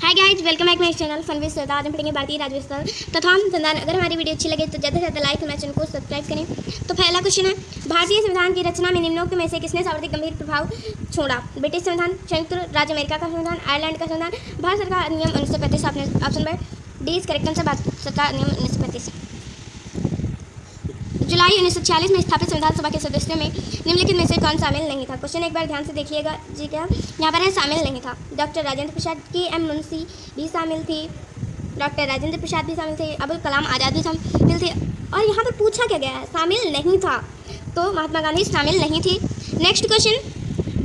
Hi guys, welcome back my channel fun with Shweta. आज हम पढ़ेंगे भारतीय राज्यव्यवस्था तथा संविधान। अगर हमारी वीडियो अच्छी लगे तो ज़्यादा से ज़्यादा लाइक, हमारे चैनल को सब्सक्राइब करें। तो पहला क्वेश्चन है, भारतीय संविधान की रचना में निम्नोक्त में से किसने सर्वाधिक गंभीर प्रभाव छोड़ा? ब्रिटिश संविधान, संयुक्त राज्य अमेरिका का संविधान, आयरलैंड का संविधान, भारत सरकार अधिनियम 1935। Option by D is correct answer, Bharat सरकार अधिनियम 1935। जुलाई 1946 में स्थापित संविधान सभा के सदस्यों में निम्नलिखित में से कौन शामिल नहीं था? क्वेश्चन एक बार ध्यान से देखिएगा जी। क्या यहाँ पर है शामिल नहीं था? डॉक्टर राजेंद्र प्रसाद, के.एम. मुंशी भी शामिल थी, डॉक्टर राजेंद्र प्रसाद भी शामिल थे, अबुल कलाम आज़ाद भी शामिल थे। और यहाँ पर पूछा क्या गया है? शामिल नहीं था, तो महात्मा गांधी शामिल नहीं थी। नेक्स्ट क्वेश्चन,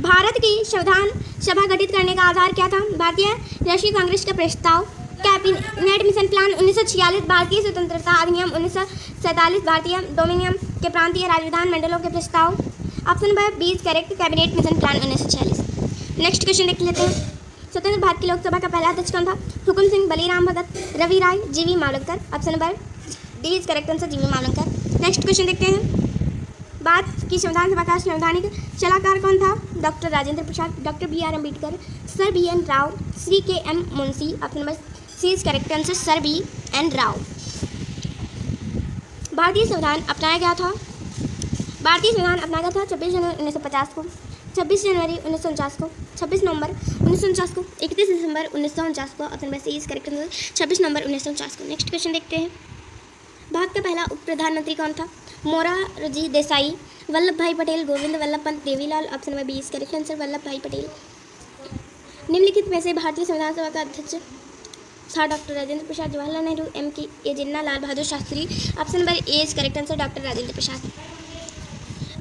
भारत की संविधान सभा गठित करने का आधार क्या था? भारतीय राष्ट्रीय कांग्रेस का प्रस्ताव, कैबिनेट मिशन प्लान 1946, भारतीय स्वतंत्रता अधिनियम 1947, भारतीय डोमिनियन के प्रांतीय राजधान मंडलों के प्रस्ताव। Option number B is correct, cabinet mission plan 1946। Next question देख लेते हैं, स्वतंत्र भारत की लोकसभा का पहला अध्यक्ष कौन था? हुकुम सिंह, बलीराम भगत, रवि राय, जीवी Mavalankar. Option number D is correct answer, जीवी मावलंकर। नेक्स्ट क्वेश्चन देखते हैं, भारत की संविधान सभा का संवैधानिक सलाहकार कौन था? Doctor Rajendra Prasad, doctor B R Ambedkar, sir B N Rau, Shri K M Munshi. Option number C is correct answer, sir B N Rau. भारतीय संविधान अपनाया गया था? भारतीय संविधान अपनाया गया था 26 जनवरी 1950 को, 26 जनवरी 1949 को, 26 नवंबर 1949 को, 31 दिसंबर 1949 को। Option number C is correct answer, 26 नवंबर 1949 को। नेक्स्ट क्वेश्चन देखते हैं, भारत का पहला उप प्रधानमंत्री कौन था? Morarji Desai, Vallabh Bhai Patel, Govind Vallabh Pant, Devilal. Option number B is correct answer, Vallabh Bhai Patel. निम्नलिखित में से भारतीय संविधान सभा का अध्यक्ष था? Doctor Rajendra Prasad, Jawaharlal Nehru, M K Jinnah, Lal Bahadur Shastri. Option number A is correct answer, doctor Rajendra Prasad.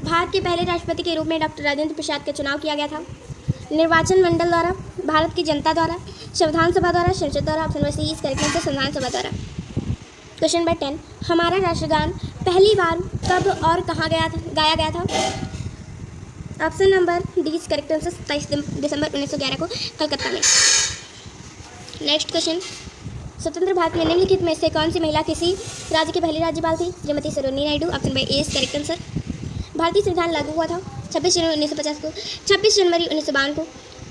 भारत के पहले राष्ट्रपति के रूप में डॉक्टर राजेंद्र प्रसाद का चुनाव किया गया था? निर्वाचन मंडल द्वारा, भारत की जनता द्वारा, संविधान सभा द्वारा, संसद द्वारा। Option number C is correct answer, संविधान सभा द्वारा। क्वेश्चन नंबर 10, हमारा राष्ट्रगान पहली बार कब और कहाँ गाया गया था? Option number D is correct answer, 27 दिसंबर 1911 को कलकत्ता में। नेक्स्ट क्वेश्चन, स्वतंत्र भारत में निम्नलिखित में से कौन सी महिला किसी राज्य की पहली राज्यपाल थी? Shrimati Sarojini Naidu. Option number A is correct answer. भारतीय संविधान लागू हुआ था 26 जनवरी 1950 को, 26 जनवरी 1952 को,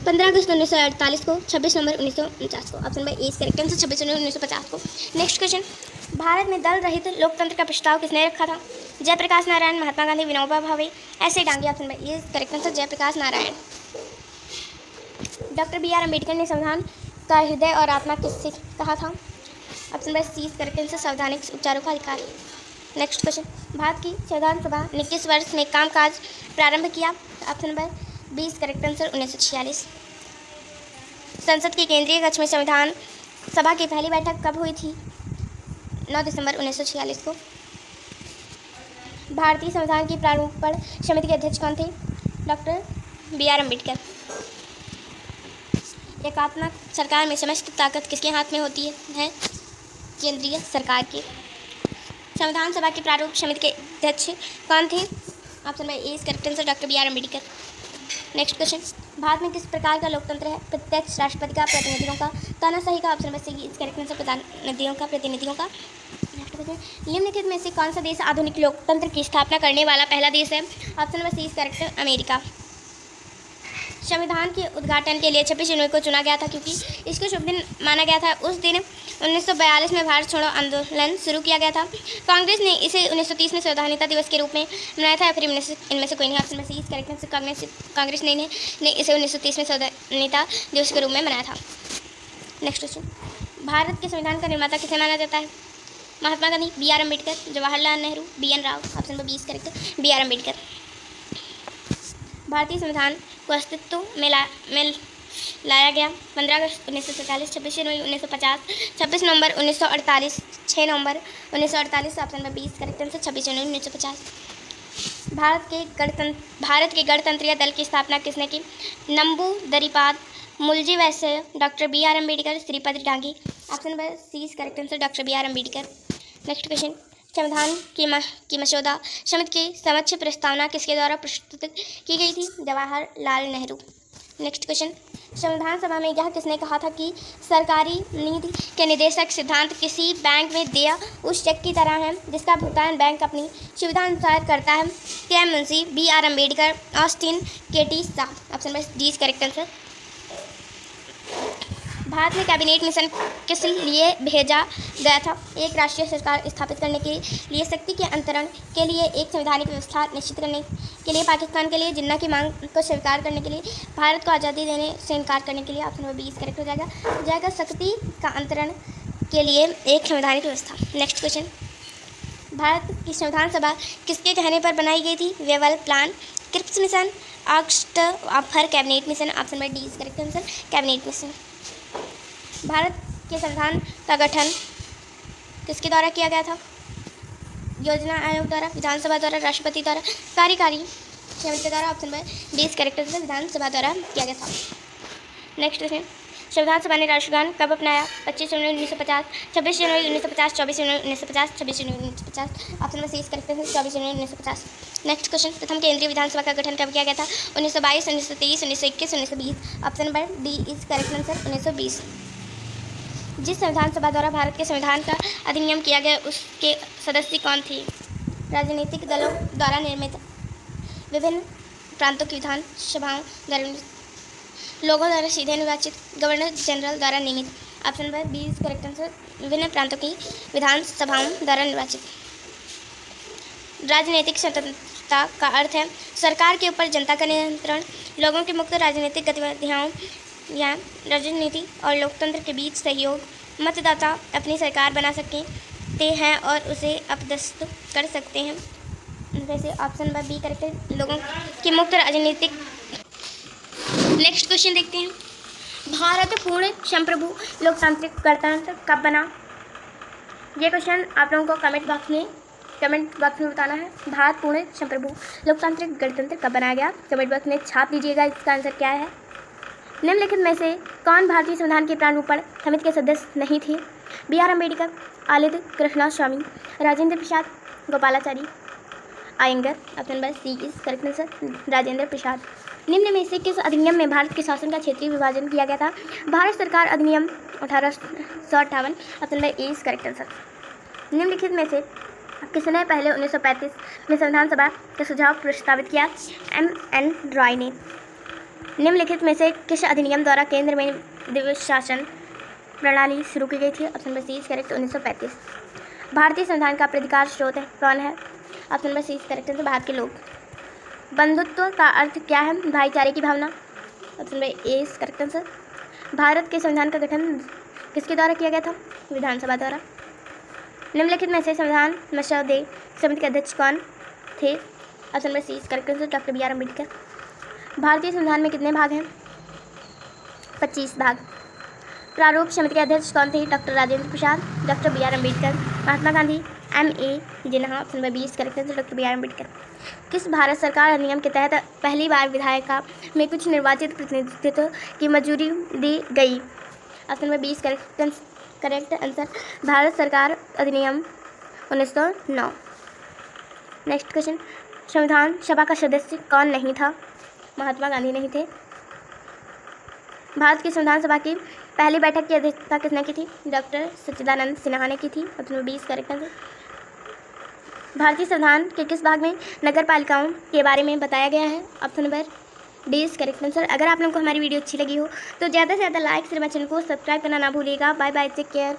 15 अगस्त 1948 को, 26 नवंबर 1949 को। Option number A is correct answer, 26 जनवरी 1950 को। नेक्स्ट क्वेश्चन, भारत में दल रहित लोकतंत्र का प्रस्ताव किसने रखा था? जयप्रकाश नारायण, महात्मा गांधी, विनोबा भावे, ऐसे Dange. Option number A is correct answer, Jayaprakash Narayan. Doctor B R Ambedkar ने संविधान का हृदय और आत्मा किससे कहा था? Option number C is correct answer, संवैधानिक उपचारों का अधिकार। नेक्स्ट क्वेश्चन, भारत की संविधान सभा ने किस वर्ष में कामकाज प्रारंभ किया? Option number B is correct answer, 1946। संसद के केंद्रीय कक्ष में संविधान सभा की पहली बैठक कब हुई थी? 9 दिसंबर 1946 को। भारतीय संविधान की प्रारूपण समिति के अध्यक्ष कौन थे? Doctor B R Ambedkar. एकात्मक सरकार में समस्त ताकत किसके हाथ में होती है? केंद्रीय सरकार के। संविधान सभा की प्रारूप समिति के अध्यक्ष कौन थे? Option number A is correct answer, doctor B R Ambedkar. Next question, Bharat में किस प्रकार का लोकतंत्र है? प्रत्यक्ष, राष्ट्रपति का, प्रतिनिधियों का, तानाशाही का। Option number C is correct answer, प्रतिनिधियों का। नेक्स्ट क्वेश्चन, निम्नलिखित में से कौन सा देश आधुनिक लोकतंत्र की स्थापना करने वाला पहला देश है? Option number C is correct, America. संविधान के उद्घाटन के लिए 26 जनवरी को चुना गया था क्योंकि इसको शुभ दिन माना गया था। उस दिन 1942 में भारत छोड़ो आंदोलन शुरू किया गया था। कांग्रेस ने इसे 1930 में संविधानिकता दिवस के रूप में मनाया था या फिर इनमें से कोई नहीं? ऑप्शन में सी इज करेक्ट आंसर, कांग्रेस ने इसे 1930 में संविधानिकता दिवस के रूप में मनाया था। नेक्स्ट क्वेश्चन, भारत के संविधान का निर्माता किसे माना जाता है? Mahatma Gandhi, B R Ambedkar, Jawaharlal Nehru, B N Rau. Option number B is correct, B R Ambedkar. भारतीय संविधान को अस्तित्व में लाया गया 15 अगस्त 1947, 26 जनवरी 1950, 26 नवंबर 1948, 6 नवंबर 1948। Option number B is correct answer, 26 जनवरी 1950। भारत के गणतंत्रीय दल की स्थापना किसने की? Namboodiripad, Mulji Vaishya, doctor B R Ambedkar, Shripad Dangi. Option number C is correct answer, doctor B R Ambedkar. Next question, संविधान की मसौदा समिति की समक्ष प्रस्तावना किसके द्वारा प्रस्तुत की गई थी? जवाहरलाल नेहरू। नेक्स्ट क्वेश्चन, संविधान सभा में यह किसने कहा था कि सरकारी नीति के निर्देशक सिद्धांत किसी बैंक में देय उस चेक की तरह है जिसका भुगतान बैंक अपनी सुविधा अनुसार करता है? K M Munshi, B R Ambedkar, Austin, K T Shah. Option number D is correct answer. भारत में कैबिनेट मिशन किस लिए भेजा गया था? एक राष्ट्रीय सरकार स्थापित करने के लिए, शक्ति के अंतरण के लिए, एक संवैधानिक व्यवस्था निश्चित करने के लिए, पाकिस्तान के लिए, जिन्ना की मांग को स्वीकार करने के लिए, भारत को आज़ादी देने से इनकार करने के लिए। ऑप्शन नंबर 20 करेक्ट हो जाएगा शक्ति का अंतरण के लिए, एक संवैधानिक व्यवस्था। नेक्स्ट क्वेश्चन, भारत की संविधान सभा किसके कहने पर बनाई गई थी? Wavell plan, Cripps mission, August offer, cabinet mission. Option number D is correct answer, cabinet mission. भारत के संविधान का गठन किसके द्वारा किया गया था? योजना आयोग द्वारा, विधानसभा द्वारा, राष्ट्रपति द्वारा, कार्यकारी समिति द्वारा। Option number D is correct answer, विधानसभा द्वारा किया गया था। नेक्स्ट क्वेश्चन, संविधान सभा ने राष्ट्रगान कब अपनाया? 25 जनवरी 1950, 26 जनवरी 1950, 24 जनवरी 1950, 26 जनवरी 1950। Option number C is correct answer, 24 जनवरी 1950। नेक्स्ट क्वेश्चन, प्रथम केंद्रीय विधानसभा का गठन कब किया गया था? 1922, 1923, 1921, 1920। Option number D is correct answer, 1920। जिस संविधान सभा द्वारा भारत के संविधान का अधिनियम किया गया उसके सदस्य कौन थे? राजनीतिक दलों द्वारा निर्मित, विभिन्न प्रांतों की विधान सभाओं द्वारा, लोगों द्वारा सीधे निर्वाचित, गवर्नर जनरल द्वारा नियमित। Option number B is correct answer, विभिन्न प्रांतों की विधान सभाओं द्वारा निर्वाचित। राजनीतिक स्वतंत्रता का अर्थ है सरकार के ऊपर जनता का नियंत्रण, लोगों की मुक्त राजनीतिक गतिविधियों या राजनीति और लोकतंत्र के बीच सहयोग। मतदाता अपनी सरकार बना सकते हैं और उसे अपदस्थ कर सकते हैं। वैसे ऑप्शन नंबर बी करेक्ट है, लोगों की मुक्त राजनीतिक। नेक्स्ट क्वेश्चन देखते हैं, भारत पूर्ण संप्रभु लोकतांत्रिक गणतंत्र कब बना? ये क्वेश्चन आप लोगों को कमेंट बॉक्स में बताना है। भारत पूर्ण संप्रभु लोकतांत्रिक गणतंत्र कब बनाया गया? कमेंट बॉक्स में छाप दीजिएगा इसका आंसर क्या है। निम्नलिखित में से कौन भारतीय संविधान के प्रारूपण समिति के सदस्य नहीं थे? B R Ambedkar, Alladi Krishnaswamy, Rajendra Prasad, Gopalachari Ayyangar. Option number C is correct answer, Rajendra Prasad. निम्न में से किस अधिनियम में भारत के शासन का क्षेत्रीय विभाजन किया गया था? भारत सरकार अधिनियम 1858। Option number A is correct answer. निम्नलिखित में से किसने पहले 1935 में संविधान सभा का सुझाव प्रस्तावित किया? एम.एन. रॉय ने। निम्नलिखित में से किस अधिनियम द्वारा केंद्र में द्विपक्षीय शासन प्रणाली शुरू की गई थी? Option number C is correct, 1935। भारतीय संविधान का प्राधिकार स्रोत कौन है? Option number C is correct answer, भारत के लोग। बंधुत्व का अर्थ क्या है? भाईचारे की भावना। Option number A is correct answer. भारत के संविधान का गठन किसके द्वारा किया गया था? विधानसभा द्वारा। निम्नलिखित में से संविधान मसौदे समिति के अध्यक्ष कौन थे? Option number C is correct answer, doctor B R Ambedkar. भारतीय संविधान में कितने भाग हैं? 25 भाग। प्रारूप समिति के अध्यक्ष कौन थे? Doctor Rajendra Prasad, doctor B R Ambedkar, Mahatma Gandhi, M.A. Jinnah. Option number 20 correct answer, doctor B R Ambedkar. किस भारत सरकार अधिनियम के तहत पहली बार विधायिका में कुछ निर्वाचित प्रतिनिधित्व की मंजूरी दी गई? Option number 20 correct answer, Bharat सरकार अधिनियम 1909। नेक्स्ट क्वेश्चन, संविधान सभा का सदस्य कौन नहीं था? महात्मा गांधी नहीं थे। भारत की संविधान सभा की पहली बैठक की अध्यक्षता किसने की थी? डॉक्टर सच्चिदानंद सिन्हा ने की थी। Option number 20 correct answer. भारतीय संविधान के किस भाग में नगर पालिकाओं के बारे में बताया गया है? Option number D is correct answer. अगर आप लोगों को हमारी वीडियो अच्छी लगी हो तो ज़्यादा से ज़्यादा लाइक से हमारे चैनल को सब्सक्राइब करना ना भूलिएगा। Bye bye, take care.